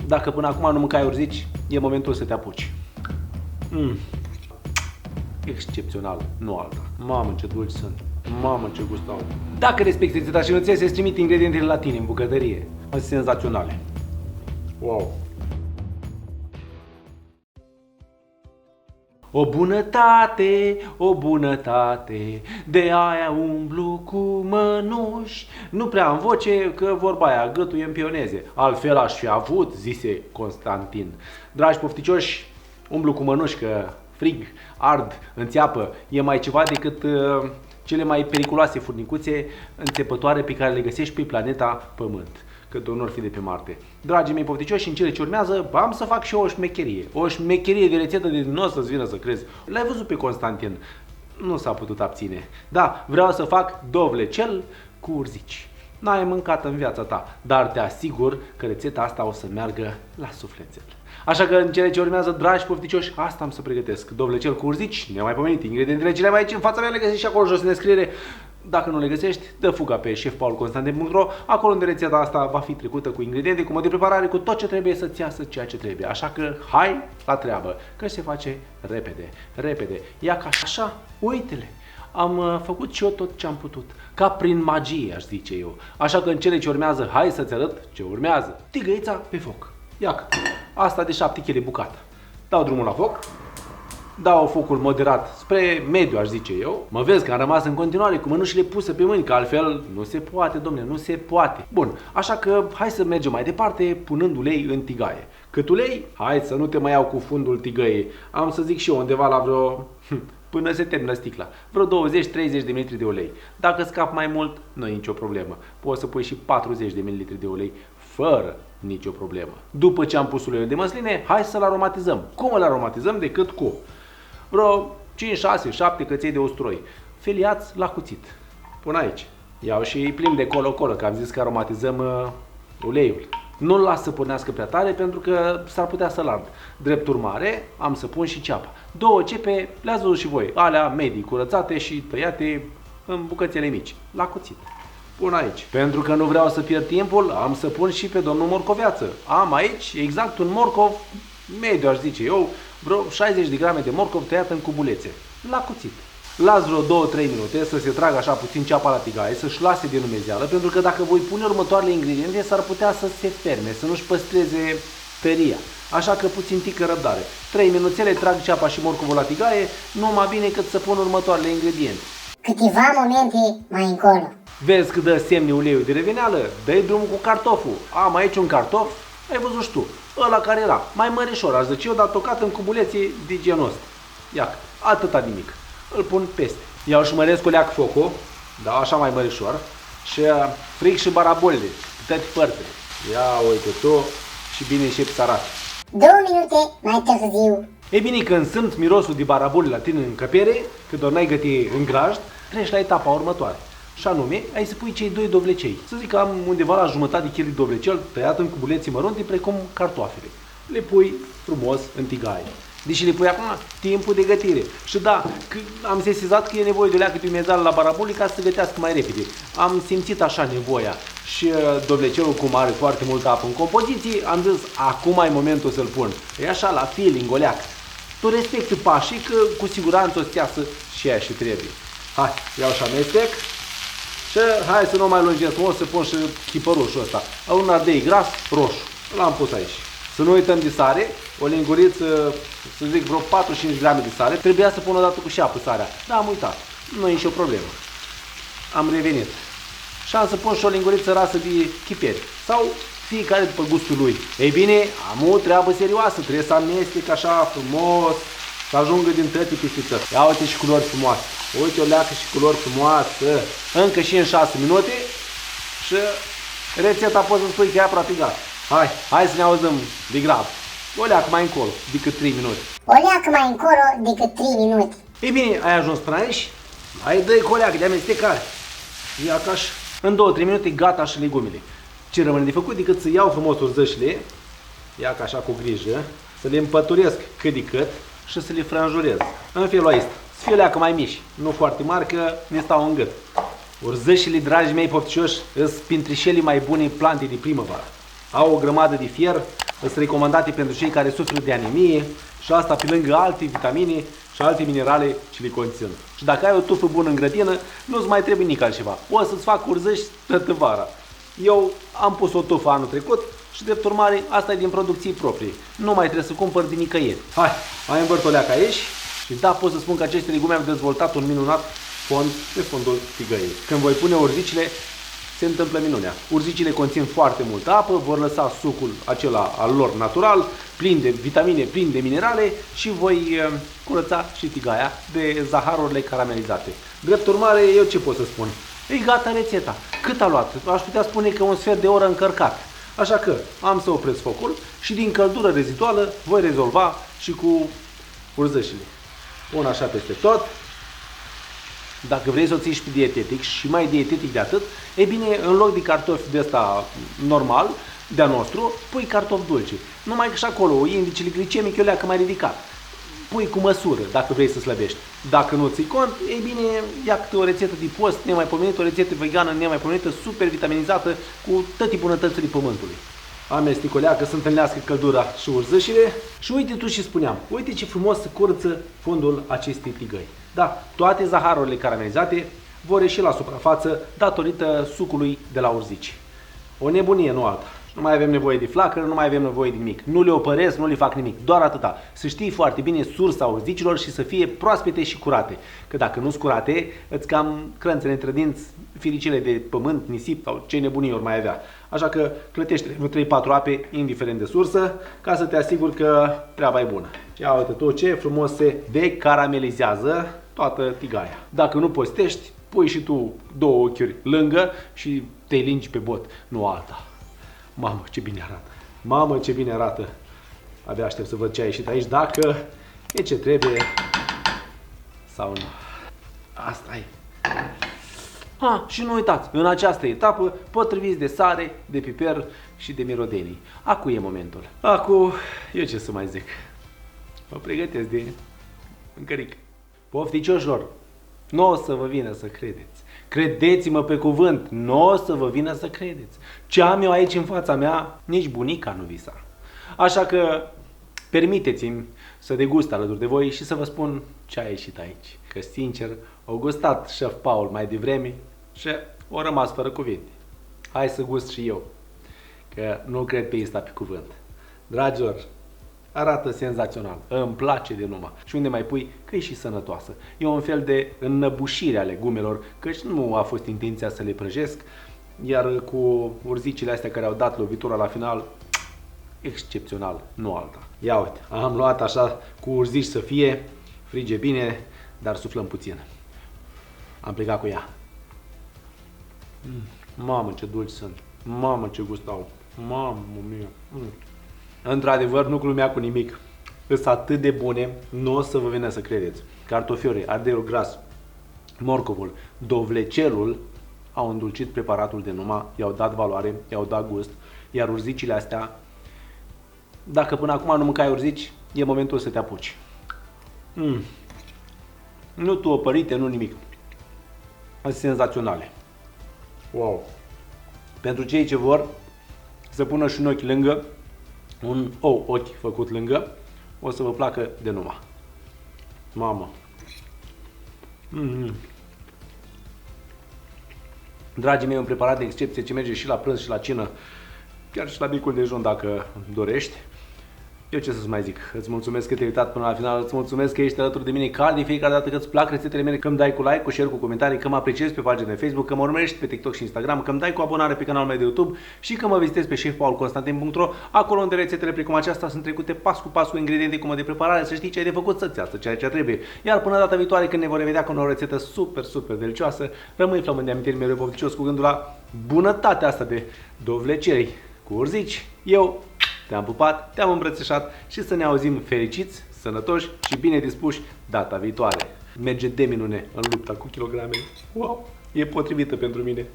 Dacă până acum nu mâncai urzici, e momentul să te apuci. Excepțional, nu alta. Mamă, ce dulci sunt. Mamă, ce gust au. Dacă respecti rețeta și nu ți se trimite ingredientele la tine în bucătărie. Sunt senzaționale. Wow. O bunătate, de aia umblu cu mănuși. Nu prea am voce, că vorba aia, gâtul e în pioneze. Altfel aș fi avut, zise Constantin. Dragi pofticioși, umblu cu mănuși, că frig, ard, înțeapă, e mai ceva decât cele mai periculoase furnicuțe înțepătoare pe care le găsești pe planeta Pământ. Cât onor fi de pe Marte. Dragii mei pofticioși, în cele ce urmează, am să fac și eu o șmecherie. O șmecherie de rețetă de nu o să-ți vină să crezi. L-ai văzut pe Constantin. Nu s-a putut abține. Da, vreau să fac dovlecel cu urzici. N-ai mâncat în viața ta, dar te asigur că rețeta asta o să meargă la sufletel. Așa că în cele ce urmează, dragi pofticioși, asta am să pregătesc. Dovlecel cu urzici, nemaipomenit. Ingredientele cele mai aici în fața mea le găsești și acolo jos în descriere. Dacă nu le găsești, dă fuga pe chefpaulconstantin.ro, acolo unde rețeta asta va fi trecută cu ingrediente, cu mod de preparare, cu tot ce trebuie să-ți iasă ceea ce trebuie. Așa că hai la treabă, că se face repede, repede. Ia ca așa, uite-le. Am făcut și eu tot ce am putut, ca prin magie, aș zice eu. Așa că în cele ce urmează, hai să-ți arăt ce urmează. Tigăița pe foc. Iacă, asta de 7 kg bucată. Dau drumul la foc. Dau focul moderat spre mediu, aș zice eu. Mă vezi că am rămas în continuare cu mânușile puse pe mâini, că altfel nu se poate, domne, nu se poate. Bun, așa că hai să mergem mai departe punând ulei în tigaie. Cât ulei? Hai să nu te mai iau cu fundul tigăiei. Am să zic și eu undeva la vreo... până se termină sticla. Vreo 20-30 de ml de ulei. Dacă scap mai mult, nu e nicio problemă. Poți să pui și 40 de ml de ulei fără nicio problemă. După ce am pus uleiul de măsline, hai să-l aromatizăm. Cum îl aromatizăm decât cu vreo 5, 6, 7 căței de usturoi feliați la cuțit. Pun aici. Iau și îi plimb de colo-colo, că am zis că aromatizăm uleiul. Nu-l las să pornească prea tare pentru că s-ar putea să-l ard. Drept urmare, am să pun și ceapa. 2 cepe, le-ați văzut și voi, alea medii, curățate și tăiate în bucățele mici, la cuțit. Pun aici. Pentru că nu vreau să pierd timpul, am să pun și pe domnul morcoveață. Am aici exact un morcov mediu, aș zice eu, vreo 60 de grame de morcov tăiat în cubulețe, la cuțit. Las vreo 2-3 minute să se tragă așa puțin ceapa la tigaie, să-și lase de numezeală, pentru că dacă voi pune următoarele ingrediente, s-ar putea să se ferme, să nu-și păstreze tăria. Așa că puțin tică răbdare. 3 minuțele, trag ceapa și morcovul la tigaie, nu mai bine cât să pun următoarele ingrediente. Câteva momente mai încolo. Vezi că dă semne uleiul de reveneală? Dă-i drumul cu cartoful. Am aici un cartof, ai văzut și tu, ăla care era, mai mărișor, aș zice eu, dar tocat în cubulețe de genul ăsta. Iacă, atâta nimic. Îl pun peste. Iau și măresc cu leac focul, da, așa mai mărișor, și fric și barabolele, toate părțile. Ia uite tu și bine începi să arate. 2 minute mai târziu. E bine, când simt mirosul de barabole la tine în încăpere, că doar n-ai gătit în grajd, treci la etapa următoare. Și anume, ai să pui cei 2 dovlecei. Să zic că am undeva la jumătate de kg de dovlecel tăiat în cubuleții mărunte, precum cartoafele. Le pui frumos în tigaie. Deși le pui acum, timpul de gătire. Și da, am sesizat că e nevoie de leacă de umezeală la barabole ca să se gătească mai repede. Am simțit așa nevoia. Și dovlecelul, cum are foarte multă apă în compoziție, am zis, acum e momentul să-l pun. E așa, la feeling, o leacă. Tu respecti pașii, că cu siguranță o să iasă și aia și trebuie. Hai, iau și amestec. Și hai să nu mai lungesc, o să pun și chipărușul ăsta. Un ardei gras roșu. L-am pus aici. Să nu uităm de sare, o linguriță, să zic vreo 4-5 grame de sare. Trebuia să pun o dată cu și apă sarea, dar am uitat. Nu e nicio problemă. Am revenit. Și am să pun și o linguriță rasă de chiperi. Sau fiecare după gustul lui. Ei bine, am o treabă serioasă. Trebuie să amestec așa frumos, să ajungă din toate peste tot. Ia uite și culori frumoase. Uite o leacă și culori frumoasă. Încă și în 6 minute și rețeta poți să spui că e aproape gata. Hai să ne auzim de grab. O leacă mai încolo, decât 3 minute. O leacă mai încolo decât 3 minute. Ei bine, ai ajuns până aici? Hai, dă-i cu o leacă de amestecare. Ia ca și în 2-3 minute gata și legumele. Ce rămâne de făcut decât să iau frumos urzășile, ia ca așa cu grijă, să le împăturesc cât de cât și să le franjurez. În felul ăsta. Să fie o leacă mai mici, nu foarte mari, că ne stau în gât. Urzășile, dragii mei pofticioși, sunt printre cele mai bune plante de primăvară. Au o grămadă de fier, sunt recomandate pentru cei care suferă de anemie și asta pe lângă alte vitamine și alte minerale ce le conțin. Și dacă ai o tufă bună în grădină, nu-ți mai trebuie nici altceva. O să-ți fac urzești toată vara. Eu am pus o tufă anul trecut și drept urmare asta e din producții proprii. Nu mai trebuie să cumpăr din nicăieri. Hai, mai învârtoleacă aici și da, pot să spun că aceste legume au dezvoltat un minunat fond pe fondul tigăiei. Când voi pune urzicile, se întâmplă minunea. Urzicile conțin foarte multă apă, vor lăsa sucul acela al lor natural, plin de vitamine, plin de minerale și voi curăța și tigaia de zaharurile caramelizate. Drept urmare, eu ce pot să spun? E gata rețeta. Cât a luat? Aș putea spune că un sfert de oră încărcat. Așa că am să opresc focul și din căldură reziduală voi rezolva și cu urzășile. Pun așa peste tot. Dacă vrei să o ții și pe dietetic și mai dietetic de atât, e bine, în loc de cartofi de ăsta normal, de-a nostru, pui cartofi dulci. Numai că și acolo indicele glicemic e o leacă mai ridicat. Pui cu măsură, dacă vrei să slăbești. Dacă nu ții cont, e bine, ia câte o rețetă de post nemaipomenită, o rețetă vegană nemaipomenită, super vitaminizată, cu toate bunătățile pământului. Amestec o leacă să întâlnească căldura și urzășile. Și uite tu ce spuneam, uite ce frumos se curăță fondul acestei tigăi. Da, toate zaharurile caramelizate vor ieși la suprafață datorită sucului de la urzici. O nebunie, nu alta. Nu mai avem nevoie de flacără, nu mai avem nevoie de nimic. Nu le opăresc, nu le fac nimic, doar atâta. Să știi foarte bine sursa urzicilor și să fie proaspete și curate. Că dacă nu-s curate, îți cam crânțele între dinți, firicele de pământ, nisip sau ce nebunii ori mai avea. Așa că clătește vreo 3-4 ape, indiferent de sursă, ca să te asiguri că treaba e bună. Ia uite tu ce frumos se decaramelizează toată tigaia. Dacă nu postești, pui și tu 2 ochiuri lângă și te lingi pe bot, nu alta. Mamă, ce bine arată! Mamă, ce bine arată! Abia aștept să văd ce a ieșit aici, dacă e ce trebuie sau nu. Asta e. Și nu uitați, în această etapă potriviți de sare, de piper și de mirodenii. Acu e momentul. Acu, eu ce să mai zic? Mă pregătesc de încăric. Pofticioșilor, nu o să vă vină să credeți. Credeți-mă pe cuvânt, nu o să vă vină să credeți. Ce am eu aici în fața mea, nici bunica nu visa. Așa că permiteți-mi să degust alături de voi și să vă spun ce a ieșit aici. Că sincer, au gustat șef Paul mai devreme și au rămas fără cuvinte. Hai să gust și eu, că nu cred pe ăsta pe cuvânt. Dragilor, arată senzațional, îmi place de numai. Și unde mai pui, că e și sănătoasă. E un fel de înnăbușire a legumelor, căci nu a fost intenția să le prăjesc, iar cu urzicile astea care au dat lovitura la final, excepțional, nu alta. Ia uite, am luat așa cu urzici să fie, frige bine, dar suflăm puțin. Am plecat cu ea. Mamă, ce dulci sunt. Mamă, ce gust au. Mamă mie. Într-adevăr, nu glumea cu nimic. Sunt atât de bune, nu o să vă vină să credeți. Cartofiore, ardeiul gras, morcovul, dovlecelul au îndulcit preparatul de numa, i-au dat valoare, i-au dat gust, iar urzicile astea, dacă până acum nu mâncai urzici, e momentul să te apuci. Nu tu opărite, nu nimic. Sunt senzaționale. Wow! Pentru cei ce vor să pună și un ochi lângă, un ochi făcut lângă, o să vă placă de numai. Mamă! Dragii mei, un preparat de excepție ce merge și la prânz și la cină, chiar și la micul dejun dacă dorești. Eu ce să-ți mai zic? Îți mulțumesc că te-ai uitat până la final, îți mulțumesc că ești alături de mine ca de fiecare dată, că îți plac rețetele mele, că îmi dai cu like, cu share, cu comentarii, că mă apreciezi pe pagina de Facebook, că mă urmărești pe TikTok și Instagram, că îmi dai cu abonare pe canalul meu de YouTube și că mă vizitezi pe chefpaulconstantin.ro, acolo unde rețetele precum aceasta sunt trecute pas cu pas cu ingrediente cum de preparare, să știi ce ai de făcut să-ți iasă ceea ce trebuie. Iar până data viitoare când ne vom revedea cu o nouă rețetă super delicioasă, rămâi flămând de amintiri mereu pofficios cu gândul la bunătatea asta de dovleceri cu urzici. Eu te-am pupat, te-am îmbrățișat și să ne auzim fericiți, sănătoși și bine dispuși data viitoare. Merge de minune în lupta cu kilogramele. Wow, e potrivită pentru mine.